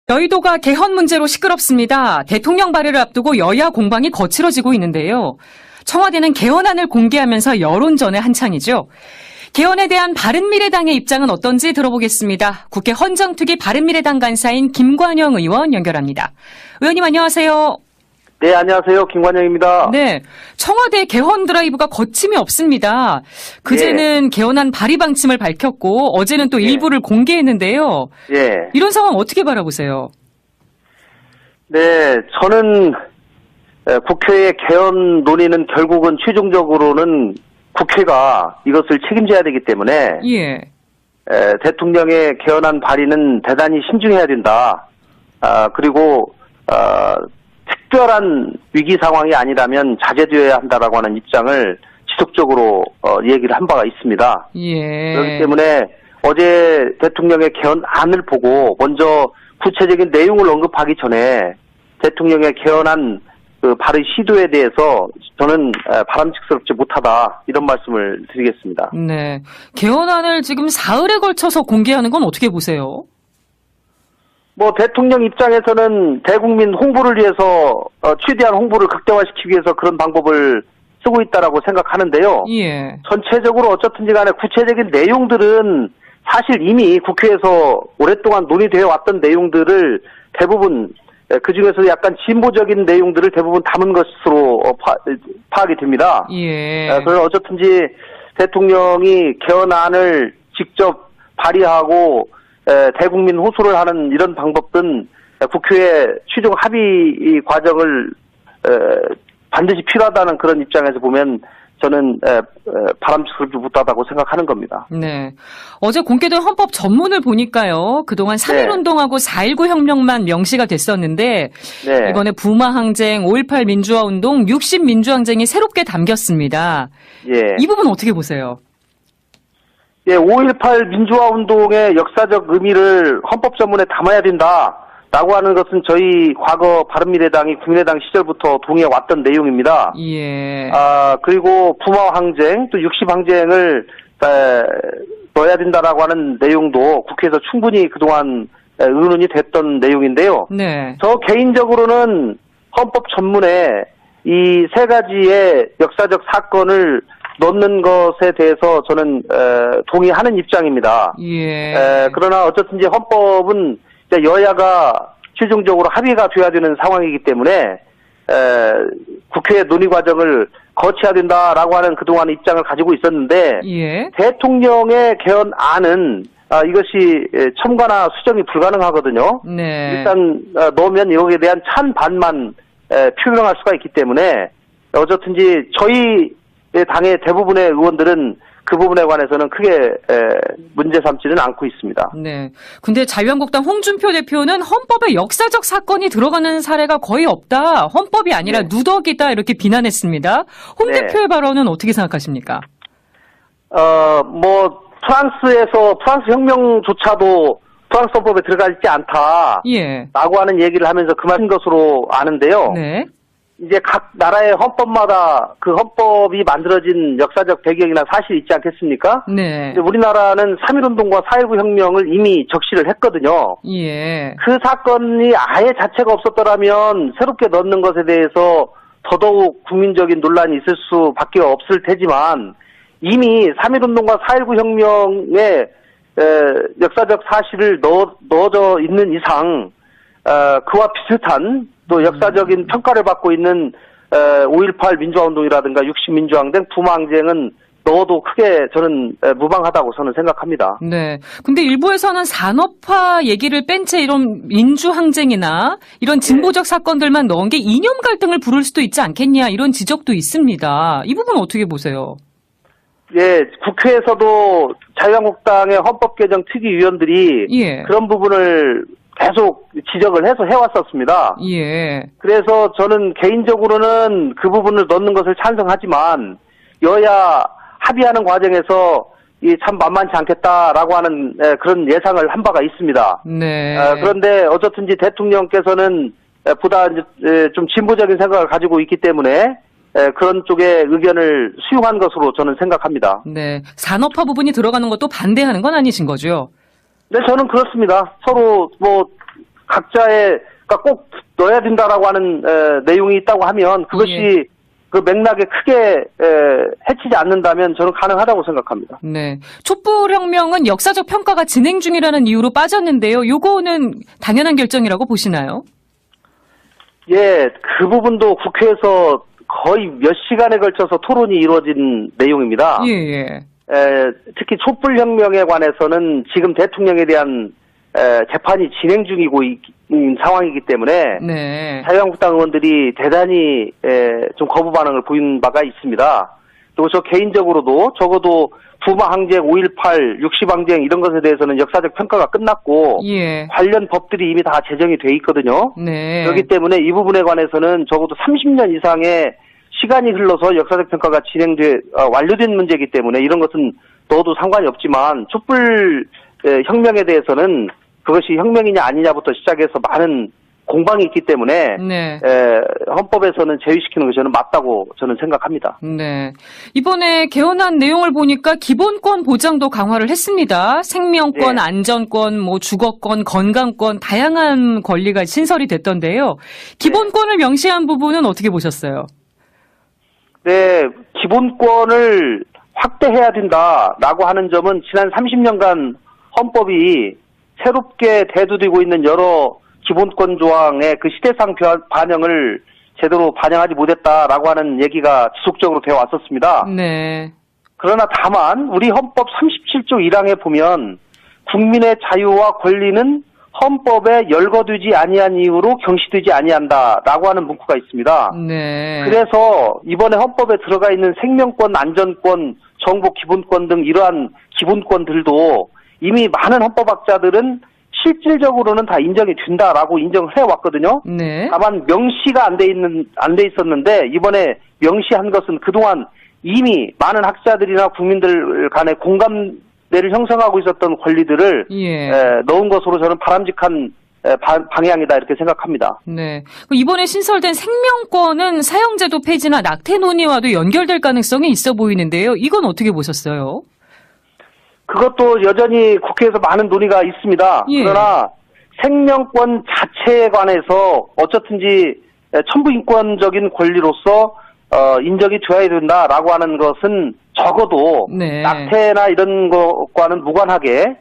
여의도가 개헌 문제로 시끄럽습니다. 대통령 발의를 앞두고 여야 공방이 거칠어지고 있는데요. 청와대는 개헌안을 공개하면서 여론전에 한창이죠. 개헌에 대한 바른미래당의 입장은 어떤지 들어보겠습니다. 국회 헌정특위 바른미래당 간사인 김관영 의원 연결합니다. 의원님 안녕하세요. 네, 안녕하세요. 김관영입니다. 네, 청와대 개헌 드라이브가 거침이 없습니다. 그제는 개헌안 발의 방침을 밝혔고 어제는 또 일부를 공개했는데요. 예. 이런 상황 어떻게 바라보세요? 네, 저는 국회의 개헌 논의는 결국은 최종적으로는 국회가 이것을 책임져야 되기 때문에 예. 대통령의 개헌안 발의는 대단히 신중해야 된다. 그리고 특별한 위기 상황이 아니라면 자제되어야 한다라고 하는 입장을 지속적으로 얘기를 한 바가 있습니다. 예. 그렇기 때문에 어제 대통령의 개헌안을 보고 먼저 구체적인 내용을 언급하기 전에 대통령의 개헌안 그 발의 시도에 대해서 저는 바람직스럽지 못하다 이런 말씀을 드리겠습니다. 네. 개헌안을 지금 사흘에 걸쳐서 공개하는 건 어떻게 보세요? 뭐 대통령 입장에서는 대국민 홍보를 위해서 최대한 홍보를 극대화시키기 위해서 그런 방법을 쓰고 있다라고 생각하는데요. 예. 전체적으로 어쨌든지 간에 구체적인 내용들은 사실 이미 국회에서 오랫동안 논의되어 왔던 내용들을 대부분 그중에서 약간 진보적인 내용들을 대부분 담은 것으로 파악이 됩니다. 예. 그래서 어쨌든지 대통령이 개헌안을 직접 발의하고 대국민 호소를 하는 이런 방법은 국회의 최종 합의 과정을 반드시 필요하다는 그런 입장에서 보면 저는 바람직스럽지 못하다고 생각하는 겁니다. 네. 어제 공개된 헌법 전문을 보니까요. 그동안 3.1운동하고 4.19 혁명만 명시가 됐었는데 네. 이번에 부마항쟁, 5.18 민주화운동, 60 민주항쟁이 새롭게 담겼습니다. 예. 이 부분 어떻게 보세요? 예, 5.18 민주화운동의 역사적 의미를 헌법 전문에 담아야 된다라고 하는 것은 저희 과거 바른미래당이 국민의당 시절부터 동의해왔던 내용입니다. 예. 그리고 부마항쟁 또 60항쟁을 넣어야 된다라고 하는 내용도 국회에서 충분히 그동안 의논이 됐던 내용인데요. 네. 저 개인적으로는 헌법 전문에 이 세 가지의 역사적 사건을 넣는 것에 대해서 저는 동의하는 입장입니다. 예. 그러나 어쨌든지 헌법은 이제 여야가 최종적으로 합의가 돼야 되는 상황이기 때문에 국회 논의 과정을 거쳐야 된다라고 하는 그동안 입장을 가지고 있었는데 예. 대통령의 개헌안은 이것이 첨가나 수정이 불가능하거든요. 네. 일단 넣으면 여기에 대한 찬반만 표명할 수가 있기 때문에 어쨌든지 저희 당의 대부분의 의원들은 그 부분에 관해서는 크게 문제 삼지는 않고 있습니다. 네. 근데 자유한국당 홍준표 대표는 헌법에 역사적 사건이 들어가는 사례가 거의 없다. 헌법이 아니라 네. 누더기다 이렇게 비난했습니다. 홍 네. 대표의 발언은 어떻게 생각하십니까? 프랑스 혁명조차도 프랑스 헌법에 들어가 있지 않다. 예. 라고 하는 얘기를 하면서 그만인 것으로 아는데요. 네. 이제 각 나라의 헌법마다 그 헌법이 만들어진 역사적 배경이나 사실이 있지 않겠습니까? 네. 우리나라는 3.1운동과 4.19 혁명을 이미 적시를 했거든요. 예. 그 사건이 아예 자체가 없었더라면 새롭게 넣는 것에 대해서 더더욱 국민적인 논란이 있을 수밖에 없을 테지만 이미 3.1운동과 4.19 혁명의 역사적 사실을 넣어져 있는 이상 그와 비슷한 또 역사적인 평가를 받고 있는 5.18 민주화운동이라든가 60 민주항쟁, 부마항쟁은 넣어도 크게 저는 무방하다고 저는 생각합니다. 네. 근데 일부에서는 산업화 얘기를 뺀 채 이런 민주항쟁이나 이런 진보적 사건들만 넣은 게 이념 갈등을 부를 수도 있지 않겠냐 이런 지적도 있습니다. 이 부분 어떻게 보세요? 예, 국회에서도 자유한국당의 헌법개정특위위원들이 예. 그런 부분을 계속 지적을 해서 해왔었습니다. 예. 그래서 저는 개인적으로는 그 부분을 넣는 것을 찬성하지만 여야 합의하는 과정에서 참 만만치 않겠다라고 하는 그런 예상을 한 바가 있습니다. 네. 그런데 어쨌든지 대통령께서는 보다 좀 진보적인 생각을 가지고 있기 때문에 그런 쪽의 의견을 수용한 것으로 저는 생각합니다. 네. 산업화 부분이 들어가는 것도 반대하는 건 아니신 거죠? 네, 저는 그렇습니다. 서로 각자가 꼭 넣어야 된다라고 하는 내용이 있다고 하면 그것이 예. 그 맥락에 크게 해치지 않는다면 저는 가능하다고 생각합니다. 네. 촛불혁명은 역사적 평가가 진행 중이라는 이유로 빠졌는데요. 요거는 당연한 결정이라고 보시나요? 예, 그 부분도 국회에서 거의 몇 시간에 걸쳐서 토론이 이루어진 내용입니다. 예, 예. 특히 촛불혁명에 관해서는 지금 대통령에 대한 재판이 진행 중이고 있는 상황이기 때문에 네. 자유한국당 의원들이 대단히 좀 거부 반응을 보인 바가 있습니다. 그리고 저 개인적으로도 적어도 부마 항쟁, 5.18, 60항쟁 이런 것에 대해서는 역사적 평가가 끝났고 예. 관련 법들이 이미 다 제정이 돼 있거든요. 네. 그렇기 때문에 이 부분에 관해서는 적어도 30년 이상의 시간이 흘러서 역사적 평가가 완료된 문제이기 때문에 이런 것은 넣어도 상관이 없지만 촛불 혁명에 대해서는 그것이 혁명이냐 아니냐부터 시작해서 많은 공방이 있기 때문에 네. 헌법에서는 제외시키는 것이 저는 맞다고 저는 생각합니다. 네. 이번에 개헌안 내용을 보니까 기본권 보장도 강화를 했습니다. 생명권, 네. 안전권, 주거권, 건강권 다양한 권리가 신설이 됐던데요. 기본권을 명시한 부분은 어떻게 보셨어요? 네, 기본권을 확대해야 된다라고 하는 점은 지난 30년간 헌법이 새롭게 대두되고 있는 여러 기본권 조항의 그 시대상 반영을 제대로 반영하지 못했다라고 하는 얘기가 지속적으로 되어 왔었습니다. 네. 그러나 다만 우리 헌법 37조 1항에 보면 국민의 자유와 권리는 헌법에 열거되지 아니한 이유로 경시되지 아니한다라고 하는 문구가 있습니다. 네. 그래서 이번에 헌법에 들어가 있는 생명권, 안전권, 정보 기본권 등 이러한 기본권들도 이미 많은 헌법학자들은 실질적으로는 다 인정이 된다라고 인정을 해왔거든요. 네. 다만 명시가 안 돼 있었는데 이번에 명시한 것은 그동안 이미 많은 학자들이나 국민들 간의 공감대를 형성하고 있었던 권리들을 예. 넣은 것으로 저는 바람직한 방향이다 이렇게 생각합니다. 네. 이번에 신설된 생명권은 사형제도 폐지나 낙태 논의와도 연결될 가능성이 있어 보이는데요. 이건 어떻게 보셨어요? 그것도 여전히 국회에서 많은 논의가 있습니다. 예. 그러나 생명권 자체에 관해서 어쨌든지 천부인권적인 권리로서 인정이 되어야 된다라고 하는 것은 적어도 네. 낙태나 이런 것과는 무관하게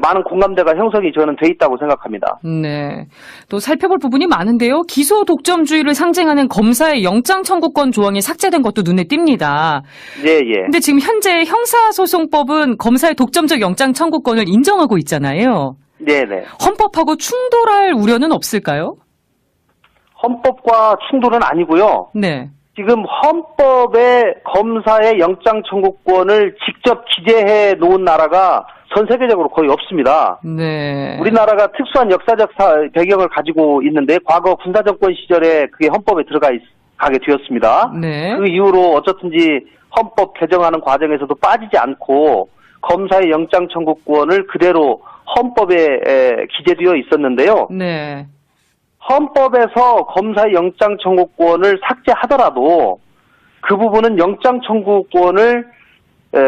많은 공감대가 형성이 저는 돼 있다고 생각합니다. 네. 또 살펴볼 부분이 많은데요. 기소 독점주의를 상징하는 검사의 영장 청구권 조항이 삭제된 것도 눈에 띕니다. 예, 예. 근데 지금 현재 형사소송법은 검사의 독점적 영장 청구권을 인정하고 있잖아요. 네, 네. 헌법하고 충돌할 우려는 없을까요? 헌법과 충돌은 아니고요. 네. 지금 헌법에 검사의 영장 청구권을 직접 기재해 놓은 나라가 전 세계적으로 거의 없습니다. 네. 우리나라가 특수한 역사적 배경을 가지고 있는데 과거 군사정권 시절에 그게 헌법에 가게 되었습니다. 네. 그 이후로 어쨌든지 헌법 개정하는 과정에서도 빠지지 않고 검사의 영장 청구권을 그대로 헌법에 기재되어 있었는데요. 네. 헌법에서 검사의 영장 청구권을 삭제하더라도 그 부분은 영장 청구권을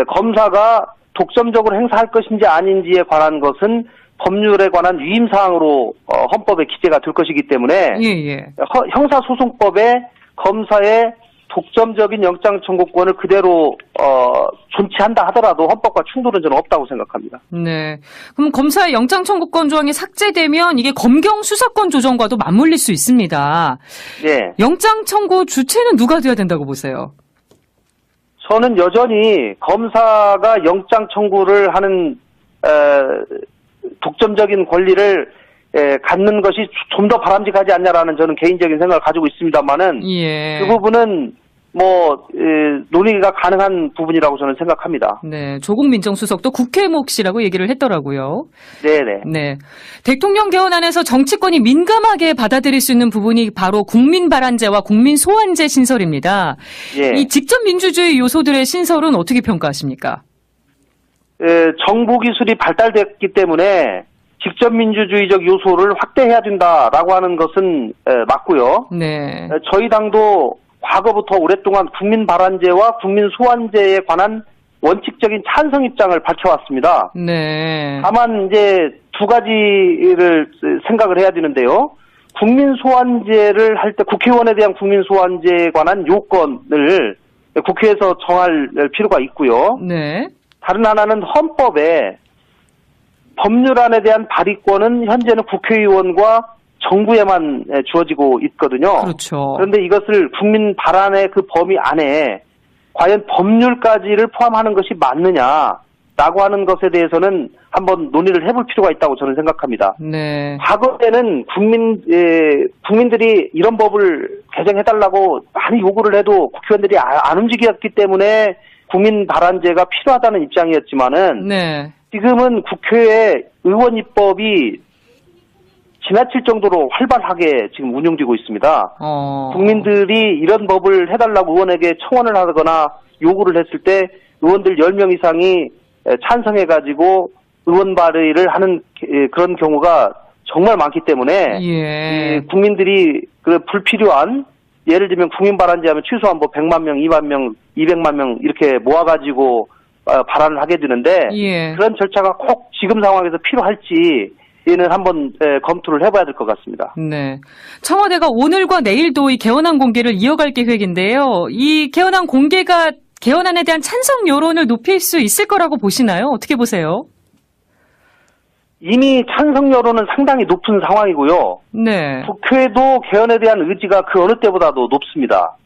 검사가 독점적으로 행사할 것인지 아닌지에 관한 것은 법률에 관한 위임사항으로 헌법에 기재가 될 것이기 때문에 예. 형사소송법에 검사의 독점적인 영장 청구권을 그대로 존치한다 하더라도 헌법과 충돌은 저는 없다고 생각합니다. 네. 그럼 검사의 영장 청구권 조항이 삭제되면 이게 검경 수사권 조정과도 맞물릴 수 있습니다. 예. 영장 청구 주체는 누가 돼야 된다고 보세요? 저는 여전히 검사가 영장 청구를 하는 독점적인 권리를 갖는 것이 좀 더 바람직하지 않냐라는 저는 개인적인 생각을 가지고 있습니다만은 예. 그 부분은 논의가 가능한 부분이라고 저는 생각합니다. 네. 조국 민정수석도 국회 몫이라고 얘기를 했더라고요. 네네. 네. 대통령 개헌안에서 정치권이 민감하게 받아들일 수 있는 부분이 바로 국민발안제와 국민소환제 신설입니다. 예. 이 직접 민주주의 요소들의 신설은 어떻게 평가하십니까? 정보 기술이 발달됐기 때문에 직접 민주주의적 요소를 확대해야 된다라고 하는 것은 맞고요. 네. 저희 당도 과거부터 오랫동안 국민발안제와 국민소환제에 관한 원칙적인 찬성 입장을 밝혀왔습니다. 네. 다만 이제 두 가지를 생각을 해야 되는데요. 국민소환제를 할 때 국회의원에 대한 국민소환제에 관한 요건을 국회에서 정할 필요가 있고요. 네. 다른 하나는 헌법에 법률안에 대한 발의권은 현재는 국회의원과 정부에만 주어지고 있거든요. 그렇죠. 그런데 이것을 국민 발안의 그 범위 안에 과연 법률까지를 포함하는 것이 맞느냐라고 하는 것에 대해서는 한번 논의를 해볼 필요가 있다고 저는 생각합니다. 네. 과거에는 국민들이 이런 법을 개정해달라고 많이 요구를 해도 국회의원들이 안 움직였기 때문에 국민 발안제가 필요하다는 입장이었지만은 네. 지금은 국회의 의원 입법이 지나칠 정도로 활발하게 지금 운영되고 있습니다. 국민들이 이런 법을 해달라고 의원에게 청원을 하거나 요구를 했을 때 의원들 10명 이상이 찬성해가지고 의원 발의를 하는 그런 경우가 정말 많기 때문에 예. 국민들이 그 불필요한 예를 들면 국민 발안제 하면 최소한 뭐 100만 명, 2만 명, 200만 명 이렇게 모아가지고 발안을 하게 되는데 예. 그런 절차가 꼭 지금 상황에서 필요할지 이는 한번 검토를 해봐야 될 것 같습니다. 네. 청와대가 오늘과 내일도 이 개헌안 공개를 이어갈 계획인데요. 이 개헌안 공개가 개헌안에 대한 찬성 여론을 높일 수 있을 거라고 보시나요? 어떻게 보세요? 이미 찬성 여론은 상당히 높은 상황이고요. 네. 국회도 개헌에 대한 의지가 그 어느 때보다도 높습니다.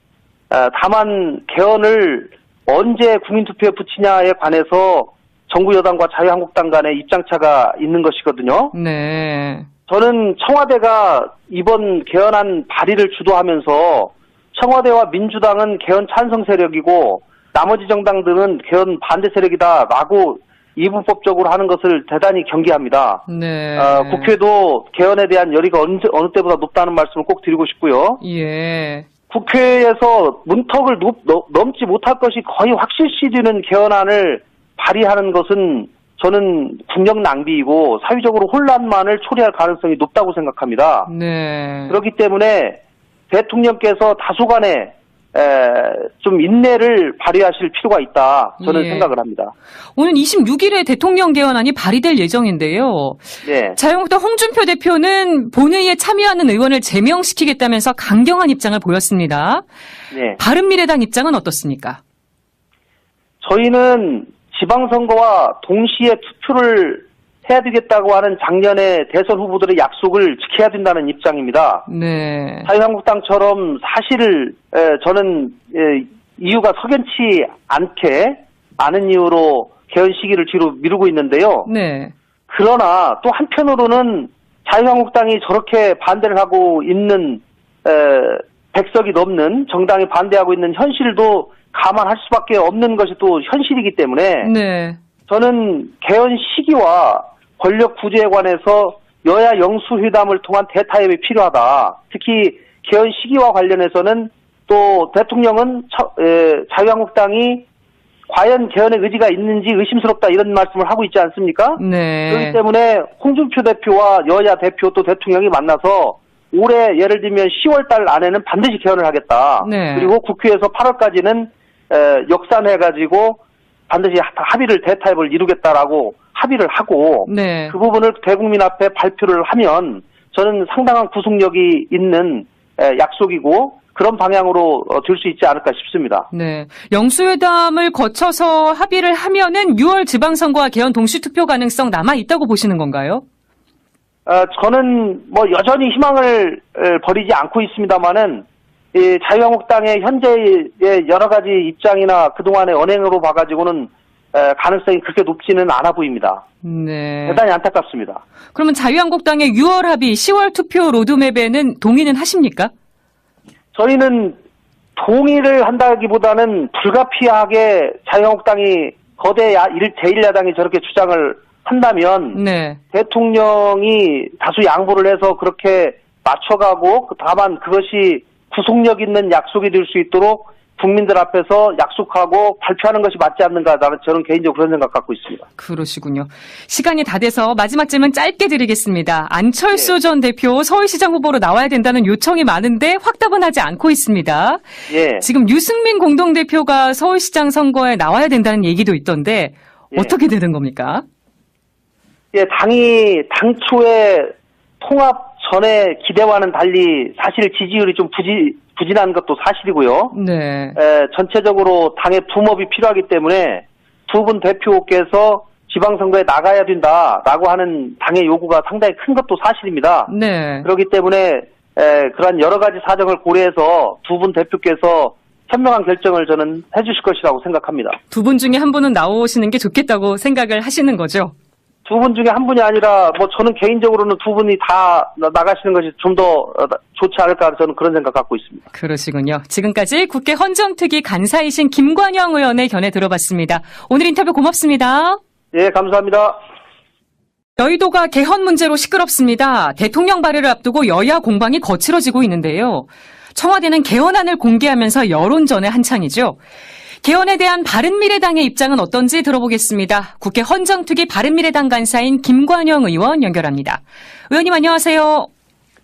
다만 개헌을 언제 국민투표에 붙이냐에 관해서 정부 여당과 자유한국당 간의 입장차가 있는 것이거든요. 네. 저는 청와대가 이번 개헌안 발의를 주도하면서 청와대와 민주당은 개헌 찬성 세력이고 나머지 정당들은 개헌 반대 세력이다라고 이분법적으로 하는 것을 대단히 경계합니다. 네. 국회도 개헌에 대한 열의가 어느 때보다 높다는 말씀을 꼭 드리고 싶고요. 예. 국회에서 문턱을 넘지 못할 것이 거의 확실시 되는 개헌안을 발의하는 것은 저는 국력 낭비이고 사회적으로 혼란만을 초래할 가능성이 높다고 생각합니다. 네. 그렇기 때문에 대통령께서 다소간에 좀 인내를 발휘하실 필요가 있다. 저는 예. 생각을 합니다. 오늘 26일에 대통령 개헌안이 발의될 예정인데요. 네. 자유한국당 홍준표 대표는 본회의에 참여하는 의원을 제명시키겠다면서 강경한 입장을 보였습니다. 네. 바른미래당 입장은 어떻습니까? 저희는 지방선거와 동시에 투표를 해야 되겠다고 하는 작년의 대선 후보들의 약속을 지켜야 된다는 입장입니다. 네. 자유한국당처럼 사실을 저는 이유가 석연치 않게 아는 이유로 개헌 시기를 뒤로 미루고 있는데요. 네. 그러나 또 한편으로는 자유한국당이 저렇게 반대를 하고 있는 100석이 넘는 정당이 반대하고 있는 현실도 감안할 수밖에 없는 것이 또 현실이기 때문에 네. 저는 개헌 시기와 권력 구제에 관해서 여야 영수회담을 통한 대타협이 필요하다. 특히 개헌 시기와 관련해서는 또 대통령은 자유한국당이 과연 개헌의 의지가 있는지 의심스럽다 이런 말씀을 하고 있지 않습니까? 네. 그렇기 때문에 홍준표 대표와 여야 대표 또 대통령이 만나서 올해 예를 들면 10월 달 안에는 반드시 개헌을 하겠다. 네. 그리고 국회에서 8월까지는 역산해가지고 반드시 합의를 대타협을 이루겠다라고 합의를 하고 네. 그 부분을 대국민 앞에 발표를 하면 저는 상당한 구속력이 있는 약속이고 그런 방향으로 들 수 있지 않을까 싶습니다. 네. 영수회담을 거쳐서 합의를 하면은 6월 지방선거와 개헌 동시 투표 가능성 남아 있다고 보시는 건가요? 저는 뭐 여전히 희망을 버리지 않고 있습니다만은 자유한국당의 현재의 여러 가지 입장이나 그동안의 언행으로 봐가지고는 가능성이 그렇게 높지는 않아 보입니다. 네. 대단히 안타깝습니다. 그러면 자유한국당의 6월 합의, 10월 투표 로드맵에는 동의는 하십니까? 저희는 동의를 한다기보다는 불가피하게 자유한국당이 거대 제1야당이 저렇게 주장을 한다면 네. 대통령이 다수 양보를 해서 그렇게 맞춰가고 다만 그것이 구속력 있는 약속이 될 수 있도록 국민들 앞에서 약속하고 발표하는 것이 맞지 않는가 저는 개인적으로 그런 생각 갖고 있습니다. 그러시군요. 시간이 다 돼서 마지막 질문 짧게 드리겠습니다. 안철수 예. 전 대표 서울시장 후보로 나와야 된다는 요청이 많은데 확답은 하지 않고 있습니다. 예. 지금 유승민 공동대표가 서울시장 선거에 나와야 된다는 얘기도 있던데 예. 어떻게 되는 겁니까? 예, 당이 당초에 통합 전에 기대와는 달리 사실 지지율이 좀 부진한 것도 사실이고요. 네. 전체적으로 당의 붐업이 필요하기 때문에 두 분 대표께서 지방선거에 나가야 된다라고 하는 당의 요구가 상당히 큰 것도 사실입니다. 네. 그렇기 때문에 그러한 여러 가지 사정을 고려해서 두 분 대표께서 현명한 결정을 저는 해주실 것이라고 생각합니다. 두 분 중에 한 분은 나오시는 게 좋겠다고 생각을 하시는 거죠? 두 분 중에 한 분이 아니라 저는 개인적으로는 두 분이 다 나가시는 것이 좀 더 좋지 않을까 저는 그런 생각 갖고 있습니다. 그러시군요. 지금까지 국회 헌정특위 간사이신 김관영 의원의 견해 들어봤습니다. 오늘 인터뷰 고맙습니다. 예, 감사합니다. 여의도가 개헌 문제로 시끄럽습니다. 대통령 발의를 앞두고 여야 공방이 거칠어지고 있는데요. 청와대는 개헌안을 공개하면서 여론전에 한창이죠. 개헌에 대한 바른미래당의 입장은 어떤지 들어보겠습니다. 국회 헌정특위 바른미래당 간사인 김관영 의원 연결합니다. 의원님 안녕하세요.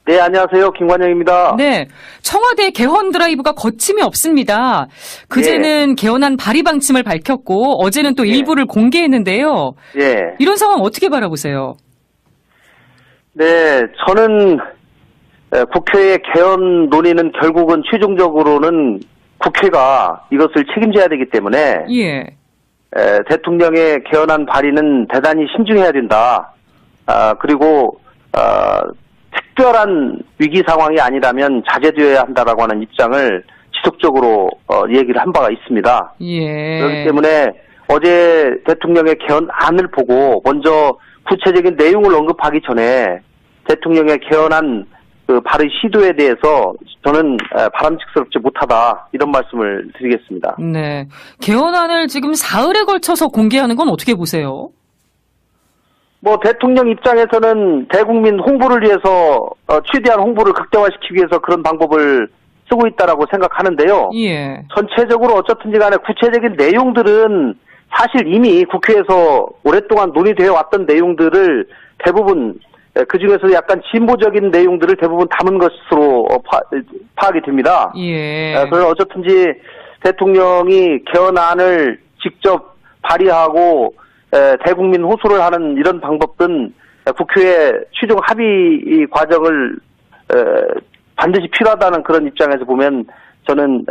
네, 안녕하세요. 김관영입니다. 네, 청와대 개헌 드라이브가 거침이 없습니다. 그제는 개헌안 발의 방침을 밝혔고 어제는 또 일부를 공개했는데요. 예. 이런 상황 어떻게 바라보세요? 네, 저는 국회의 개헌 논의는 결국은 최종적으로는 국회가 이것을 책임져야 되기 때문에 예. 대통령의 개헌안 발의는 대단히 신중해야 된다. 그리고 특별한 위기 상황이 아니라면 자제되어야 한다라고 하는 입장을 지속적으로 얘기를 한 바가 있습니다. 예. 그렇기 때문에 어제 대통령의 개헌안을 보고 먼저 구체적인 내용을 언급하기 전에 대통령의 개헌안 그 발의 시도에 대해서 저는 바람직스럽지 못하다 이런 말씀을 드리겠습니다. 네. 개헌안을 지금 사흘에 걸쳐서 공개하는 건 어떻게 보세요? 대통령 입장에서는 대국민 홍보를 위해서 최대한 홍보를 극대화시키기 위해서 그런 방법을 쓰고 있다라고 생각하는데요. 예. 전체적으로 어쨌든지 간에 구체적인 내용들은 사실 이미 국회에서 오랫동안 논의되어 왔던 내용들을 대부분 그중에서 약간 진보적인 내용들을 대부분 담은 것으로 파악이 됩니다. 예. 그래서 어쨌든지 대통령이 개헌안을 직접 발의하고 대국민 호소를 하는 이런 방법은 국회의 최종 합의 과정을 반드시 필요하다는 그런 입장에서 보면 저는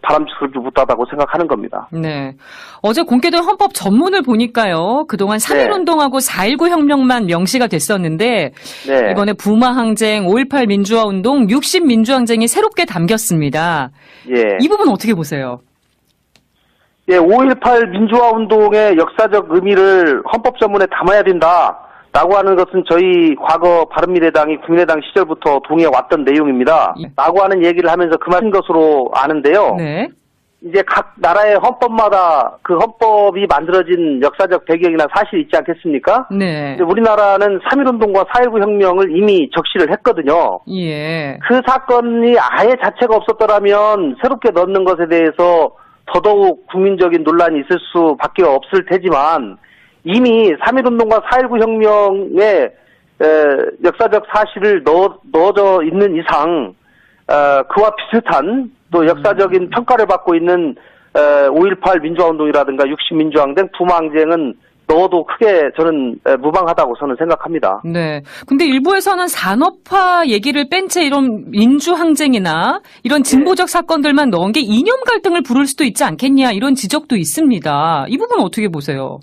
바람직스럽지 못하다고 생각하는 겁니다. 네. 어제 공개된 헌법 전문을 보니까요. 그동안 3.1운동하고 4.19 혁명만 명시가 됐었는데 네. 이번에 부마항쟁, 5.18 민주화운동, 60 민주항쟁이 새롭게 담겼습니다. 예. 이 부분 어떻게 보세요? 예, 5.18 민주화운동의 역사적 의미를 헌법 전문에 담아야 된다라고 하는 것은 저희 과거 바른미래당이 국민의당 시절부터 동의해왔던 내용입니다. 예. 라고 하는 얘기를 하면서 그만인 것으로 아는데요. 네. 이제 각 나라의 헌법마다 그 헌법이 만들어진 역사적 배경이나 사실이 있지 않겠습니까? 네. 이제 우리나라는 3.1운동과 4.19 혁명을 이미 적시를 했거든요. 예. 그 사건이 아예 자체가 없었더라면 새롭게 넣는 것에 대해서 더더욱 국민적인 논란이 있을 수밖에 없을 테지만 이미 3.1운동과 4.19 혁명의 역사적 사실을 넣어져 있는 이상 그와 비슷한 또 역사적인 평가를 받고 있는 5.18 민주화운동이라든가 60 민주항쟁, 부마항쟁은 넣어도 크게 저는 무방하다고 저는 생각합니다. 네. 근데 일부에서는 산업화 얘기를 뺀 채 이런 민주항쟁이나 이런 진보적 사건들만 넣은 게 이념 갈등을 부를 수도 있지 않겠냐 이런 지적도 있습니다. 이 부분 어떻게 보세요?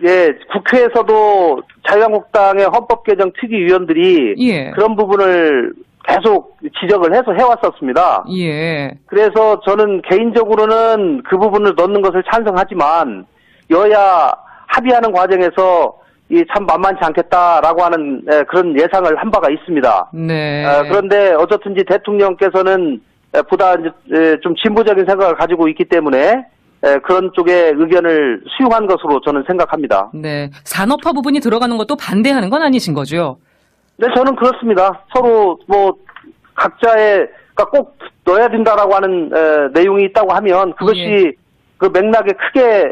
예, 국회에서도 자유한국당의 헌법개정특위위원들이 예. 그런 부분을 계속 지적을 해서 해왔었습니다. 예. 그래서 저는 개인적으로는 그 부분을 넣는 것을 찬성하지만 여야 합의하는 과정에서 이 참 만만치 않겠다라고 하는 그런 예상을 한 바가 있습니다. 네. 그런데 어쨌든지 대통령께서는 보다 좀 진보적인 생각을 가지고 있기 때문에 그런 쪽의 의견을 수용한 것으로 저는 생각합니다. 네. 산업화 부분이 들어가는 것도 반대하는 건 아니신 거죠? 네, 저는 그렇습니다. 서로 각자의 꼭 넣어야 된다라고 하는 내용이 있다고 하면 그것이 예. 그 맥락에 크게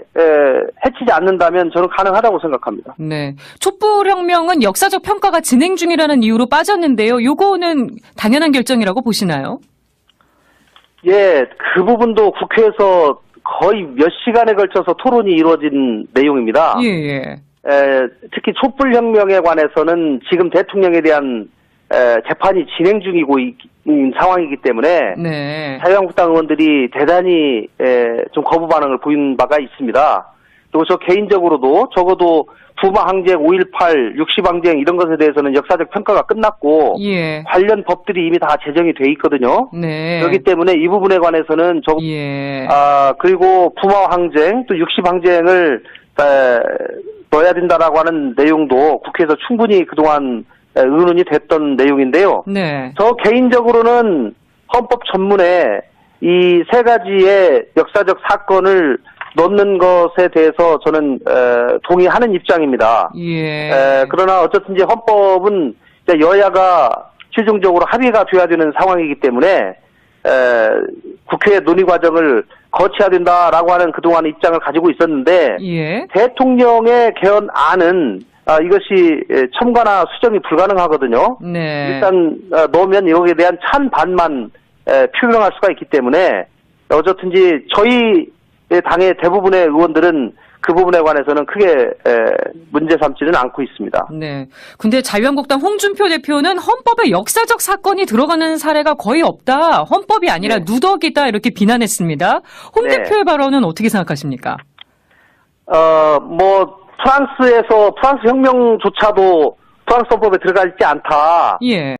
해치지 않는다면 저는 가능하다고 생각합니다. 네. 촛불혁명은 역사적 평가가 진행 중이라는 이유로 빠졌는데요. 요거는 당연한 결정이라고 보시나요? 예, 그 부분도 국회에서 거의 몇 시간에 걸쳐서 토론이 이루어진 내용입니다. 예, 예. 특히 촛불혁명에 관해서는 지금 대통령에 대한 재판이 진행 중이고 있는 상황이기 때문에 네. 자유한국당 의원들이 대단히 좀 거부 반응을 보인 바가 있습니다. 그리고 저 개인적으로도 적어도 부마 항쟁, 5.18, 60항쟁 이런 것에 대해서는 역사적 평가가 끝났고 예. 관련 법들이 이미 다 제정이 돼 있거든요. 네. 그렇기 때문에 이 부분에 관해서는 예. 그리고 부마 항쟁 또 60항쟁을 넣어야 된다라고 하는 내용도 국회에서 충분히 그동안 의논이 됐던 내용인데요. 네. 저 개인적으로는 헌법 전문에 이 세 가지의 역사적 사건을 넣는 것에 대해서 저는 동의하는 입장입니다. 예. 그러나 어쨌든지 헌법은 이제 여야가 최종적으로 합의가 돼야 되는 상황이기 때문에 국회 논의 과정을 거쳐야 된다라고 하는 그동안 입장을 가지고 있었는데 예. 대통령의 개헌안은 이것이 첨가나 수정이 불가능하거든요. 네. 일단 넣으면 여기에 대한 찬반만 표명할 수가 있기 때문에 어쨌든지 저희 당의 대부분의 의원들은 그 부분에 관해서는 크게 문제 삼지는 않고 있습니다. 네. 근데 자유한국당 홍준표 대표는 헌법에 역사적 사건이 들어가는 사례가 거의 없다. 헌법이 아니라 네. 누더기다 이렇게 비난했습니다. 홍 네. 대표의 발언은 어떻게 생각하십니까? 프랑스 혁명조차도 프랑스 헌법에 들어가 있지 않다. 예.